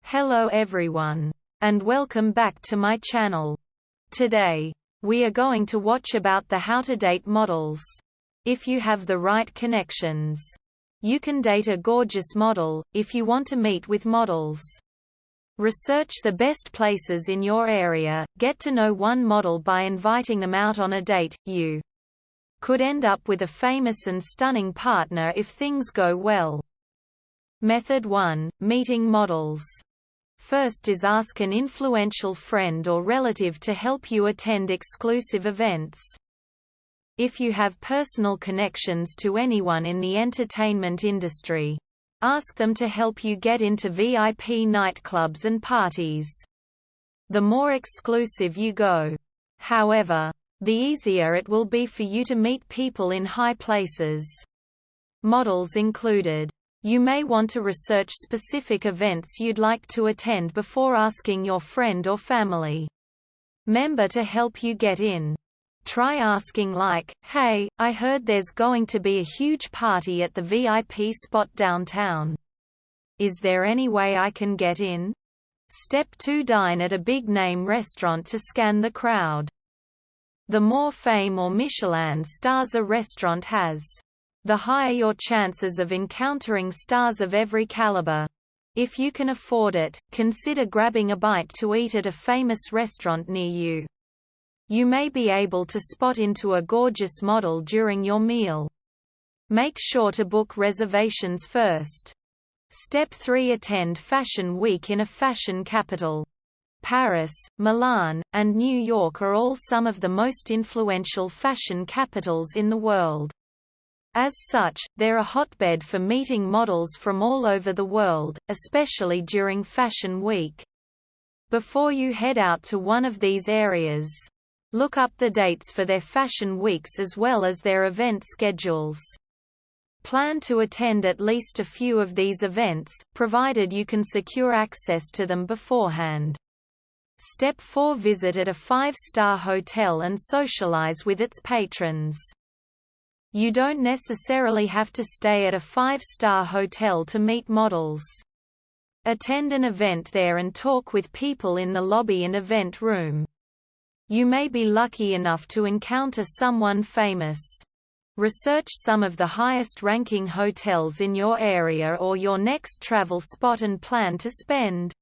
Hello everyone, and welcome back to my channel. Today, we are going to watch about the how to date models. If you have the right connections, you can date a gorgeous model. If you want to meet with models, research the best places in your area, get to know one model by inviting them out on a date. You could end up with a famous and stunning partner if things go well. Method 1. Meeting models. First is ask an influential friend or relative to help you attend exclusive events. If you have personal connections to anyone in the entertainment industry, ask them to help you get into VIP nightclubs and parties. The more exclusive you go, however, the easier it will be for you to meet people in high places. Models included. You may want to research specific events you'd like to attend before asking your friend or family member to help you get in. Try asking like, "Hey, I heard there's going to be a huge party at the VIP spot downtown. Is there any way I can get in?" Step 2. Dine at a big-name restaurant to scan the crowd. The more fame or Michelin stars a restaurant has, the higher your chances of encountering stars of every caliber. If you can afford it, consider grabbing a bite to eat at a famous restaurant near you. You may be able to spot into a gorgeous model during your meal. Make sure to book reservations first. Step 3. Attend Fashion Week in a fashion capital. Paris, Milan, and New York are all some of the most influential fashion capitals in the world. As such, they're a hotbed for meeting models from all over the world, especially during Fashion Week. Before you head out to one of these areas, look up the dates for their fashion weeks as well as their event schedules. Plan to attend at least a few of these events, provided you can secure access to them beforehand. Step 4. Visit at a 5-star hotel and socialize with its patrons. You don't necessarily have to stay at a 5-star hotel to meet models. Attend an event there and talk with people in the lobby and event room. You may be lucky enough to encounter someone famous. Research some of the highest-ranking hotels in your area or your next travel spot and plan to spend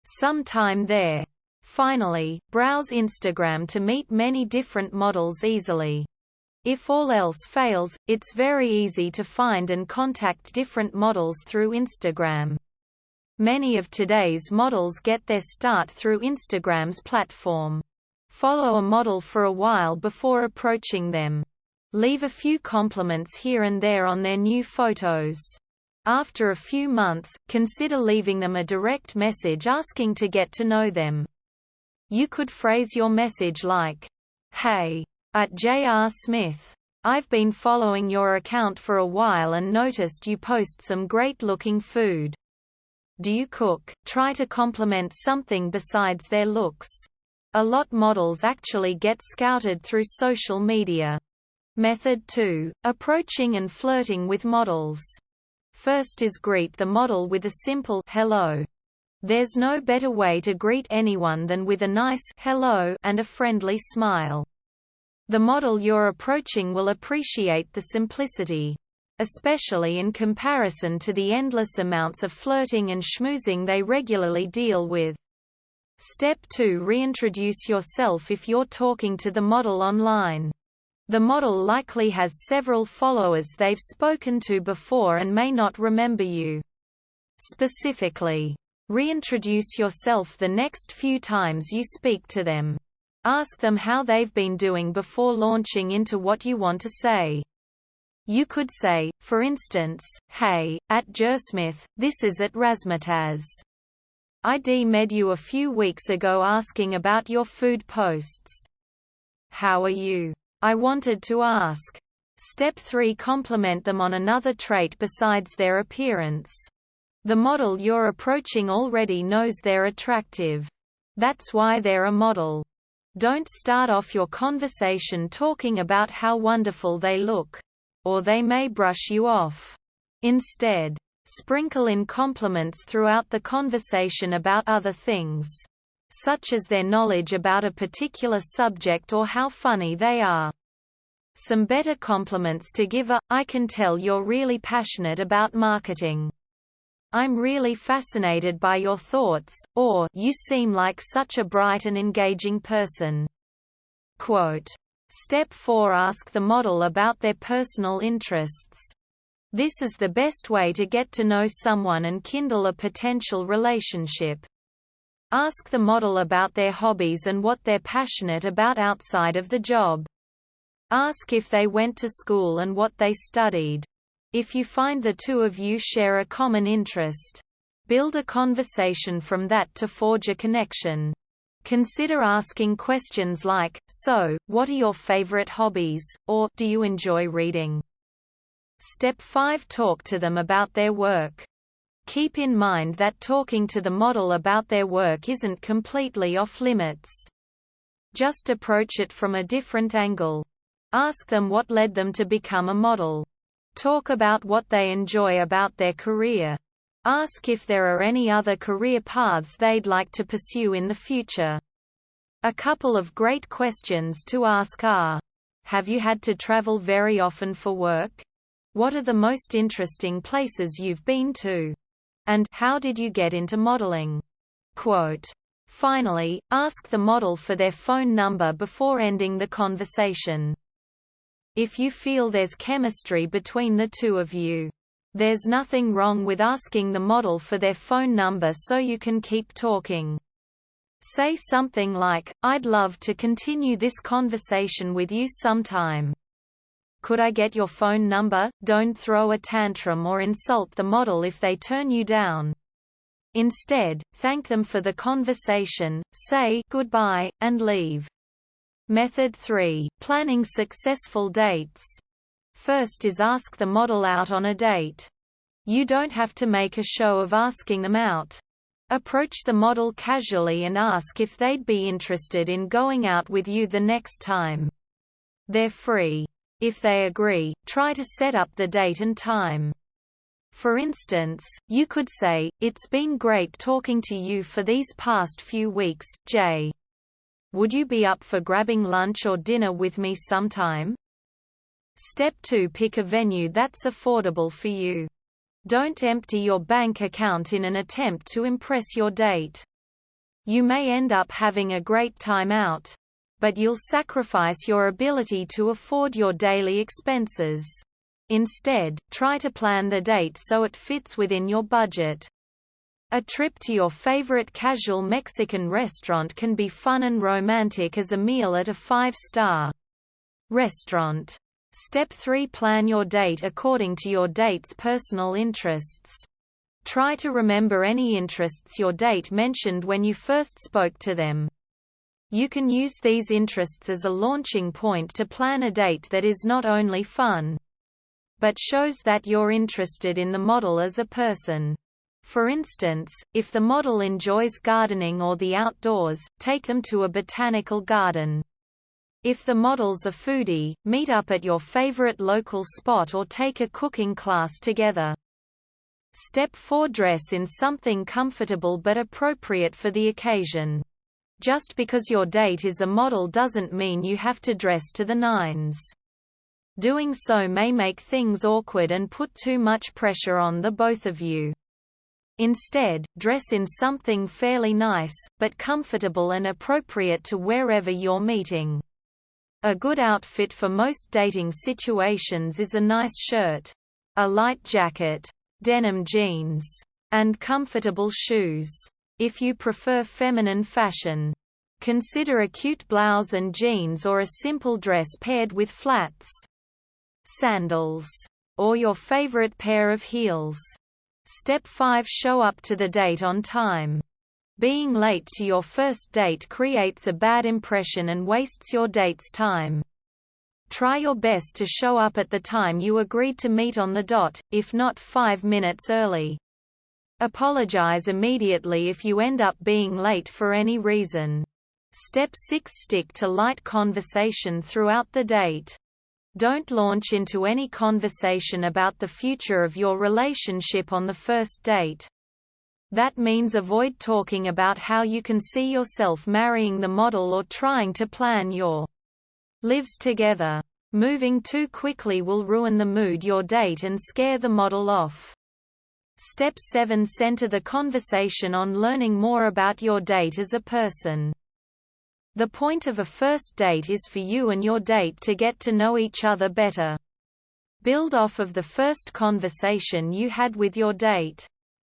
some time there. Finally, browse Instagram to meet many different models easily. If all else fails, it's very easy to find and contact different models through Instagram. Many of today's models get their start through Instagram's platform. Follow a model for a while before approaching them. Leave a few compliments here and there on their new photos. After a few months, consider leaving them a direct message asking to get to know them. You could phrase your message like, "Hey, @J.R. Smith. I've been following your account for a while and noticed you post some great-looking food. Do you cook?" Try to compliment something besides their looks. A lot models actually get scouted through social media. Method 2. Approaching and flirting with models. First is greet the model with a simple "hello." There's no better way to greet anyone than with a nice "hello" and a friendly smile. The model you're approaching will appreciate the simplicity, especially in comparison to the endless amounts of flirting and schmoozing they regularly deal with. Step 2. Reintroduce yourself if you're talking to the model online. The model likely has several followers they've spoken to before and may not remember you. Specifically, reintroduce yourself the next few times you speak to them. Ask them how they've been doing before launching into what you want to say. You could say, for instance, "Hey, @JrSmith, this is @Razmataz. I DM'd you a few weeks ago asking about your food posts. How are you? I wanted to ask." Step 3. Compliment them on another trait besides their appearance. The model you're approaching already knows they're attractive. That's why they're a model. Don't start off your conversation talking about how wonderful they look, or they may brush you off. Instead, Sprinkle in compliments throughout the conversation about other things, such as their knowledge about a particular subject or how funny they are. Some better compliments to give are, "I can tell you're really passionate about marketing. I'm really fascinated by your thoughts," or "You seem like such a bright and engaging person." Quote. Step 4. Ask the model about their personal interests. This is the best way to get to know someone and kindle a potential relationship. Ask the model about their hobbies and what they're passionate about outside of the job. Ask if they went to school and what they studied. If you find the two of you share a common interest, build a conversation from that to forge a connection. Consider asking questions like, "So, what are your favorite hobbies?" or "Do you enjoy reading?" Step 5. Talk to them about their work. Keep in mind that talking to the model about their work isn't completely off limits. Just approach it from a different angle. Ask them what led them to become a model. Talk about what they enjoy about their career. Ask if there are any other career paths they'd like to pursue in the future. A couple of great questions to ask are, "Have you had to travel very often for work? What are the most interesting places you've been to? And how did you get into modeling?" Quote. Finally, ask the model for their phone number before ending the conversation. If you feel there's chemistry between the two of you, there's nothing wrong with asking the model for their phone number so you can keep talking. Say something like, "I'd love to continue this conversation with you sometime. Could I get your phone number?" Don't throw a tantrum or insult the model if they turn you down. Instead, thank them for the conversation, say goodbye, and leave. Method 3. Planning successful dates. First is ask the model out on a date. You don't have to make a show of asking them out. Approach the model casually and ask if they'd be interested in going out with you the next time. They're free. If they agree, try to set up the date and time. For instance, you could say, "It's been great talking to you for these past few weeks, Jay. Would you be up for grabbing lunch or dinner with me sometime?" Step 2. Pick a venue that's affordable for you. Don't empty your bank account in an attempt to impress your date. You may end up having a great time out, but you'll sacrifice your ability to afford your daily expenses. Instead, try to plan the date so it fits within your budget. A trip to your favorite casual Mexican restaurant can be fun and romantic as a meal at a 5-star restaurant. Step 3. Plan your date according to your date's personal interests. Try to remember any interests your date mentioned when you first spoke to them. You can use these interests as a launching point to plan a date that is not only fun, but shows that you're interested in the model as a person. For instance, if the model enjoys gardening or the outdoors, take them to a botanical garden. If the model's a foodie, meet up at your favorite local spot or take a cooking class together. Step 4. Dress in something comfortable but appropriate for the occasion. Just because your date is a model doesn't mean you have to dress to the nines. Doing so may make things awkward and put too much pressure on the both of you. Instead, dress in something fairly nice, but comfortable and appropriate to wherever you're meeting. A good outfit for most dating situations is a nice shirt, a light jacket, denim jeans, and comfortable shoes. If you prefer feminine fashion, consider a cute blouse and jeans or a simple dress paired with flats, sandals, or your favorite pair of heels. Step 5. Show up to the date on time. Being late to your first date creates a bad impression and wastes your date's time. Try your best to show up at the time you agreed to meet on the dot, if not 5 minutes early. Apologize immediately if you end up being late for any reason. Step 6. Stick to light conversation throughout the date. Don't launch into any conversation about the future of your relationship on the first date. That means avoid talking about how you can see yourself marrying the model or trying to plan your lives together. Moving too quickly will ruin the mood your date and scare the model off. Step 7. Center the conversation on learning more about your date as a person. The point of a first date is for you and your date to get to know each other better. Build off of the first conversation you had with your date.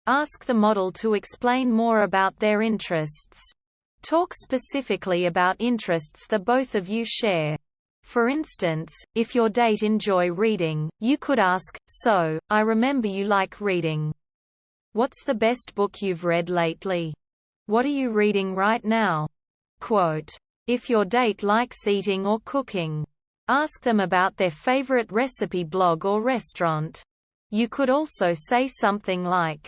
Ask the model to explain more about their interests. Talk specifically about interests that both of you share. For instance, if your date enjoy reading, you could ask, "So, I remember you like reading. What's the best book you've read lately? What are you reading right now?" Quote. If your date likes eating or cooking, ask them about their favorite recipe blog or restaurant. You could also say something like,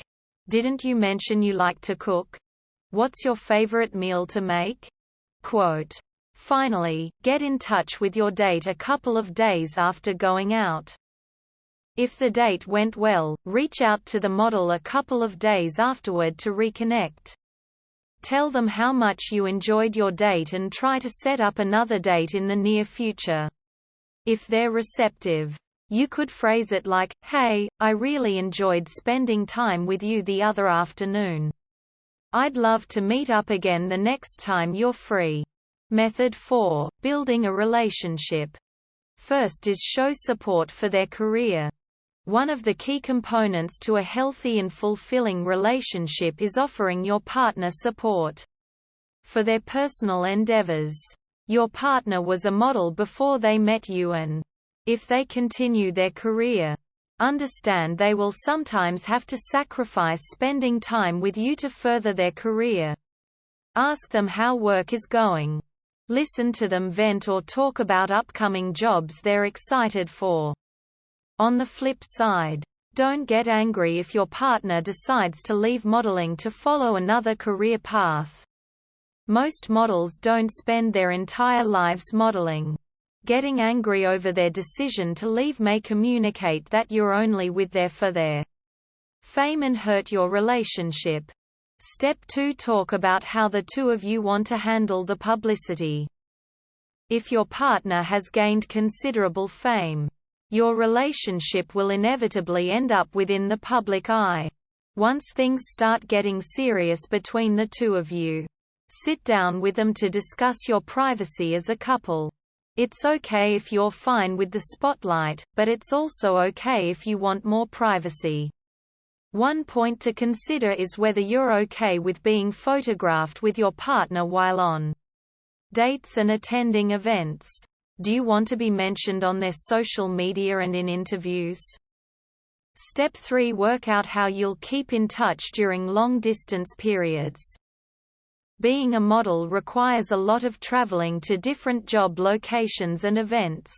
"Didn't you mention you like to cook? What's your favorite meal to make?" Quote. Finally, get in touch with your date a couple of days after going out. If the date went well, reach out to the model a couple of days afterward to reconnect. Tell them how much you enjoyed your date and try to set up another date in the near future. If they're receptive, you could phrase it like, "Hey, I really enjoyed spending time with you the other afternoon. I'd love to meet up again the next time you're free." Method 4. Building a relationship. First is show support for their career. One of the key components to a healthy and fulfilling relationship is offering your partner support for their personal endeavors. Your partner was a model before they met you, and if they continue their career, understand they will sometimes have to sacrifice spending time with you to further their career. Ask them how work is going. Listen to them vent or talk about upcoming jobs they're excited for. On the flip side, don't get angry if your partner decides to leave modeling to follow another career path. Most models don't spend their entire lives modeling. Getting angry over their decision to leave may communicate that you're only with them for their fame and hurt your relationship. Step 2. Talk about how the two of you want to handle the publicity. If your partner has gained considerable fame, your relationship will inevitably end up within the public eye. Once things start getting serious between the two of you, sit down with them to discuss your privacy as a couple. It's okay if you're fine with the spotlight, but it's also okay if you want more privacy. One point to consider is whether you're okay with being photographed with your partner while on dates and attending events. Do you want to be mentioned on their social media and in interviews? Step 3. Work out how you'll keep in touch during long-distance periods. Being a model requires a lot of traveling to different job locations and events.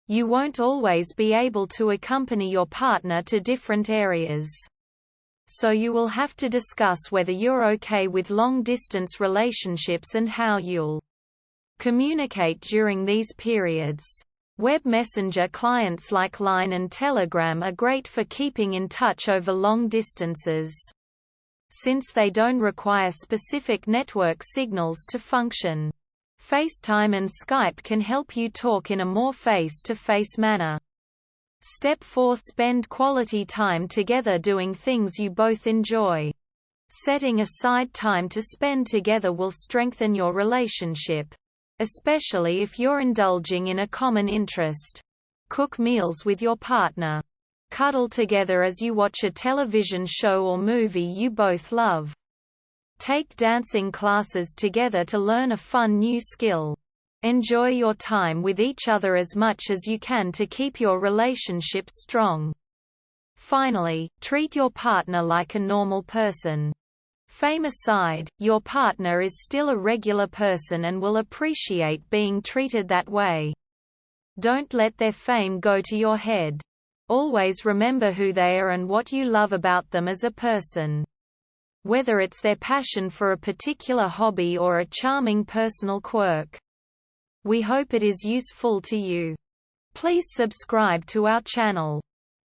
You won't always be able to accompany your partner to different areas. So you will have to discuss whether you're okay with long-distance relationships and how you'll communicate during these periods. Web messenger clients like Line and Telegram are great for keeping in touch over long distances. Since they don't require specific network signals to function, FaceTime and Skype can help you talk in a more face-to-face manner. Step 4. Spend quality time together doing things you both enjoy. Setting aside time to spend together will strengthen your relationship, especially if you're indulging in a common interest. Cook meals with your partner. Cuddle together as you watch a television show or movie you both love. Take dancing classes together to learn a fun new skill. Enjoy your time with each other as much as you can to keep your relationship strong. Finally, treat your partner like a normal person. Fame aside, your partner is still a regular person and will appreciate being treated that way. Don't let their fame go to your head. Always remember who they are and what you love about them as a person. Whether it's their passion for a particular hobby or a charming personal quirk. We hope it is useful to you. Please subscribe to our channel.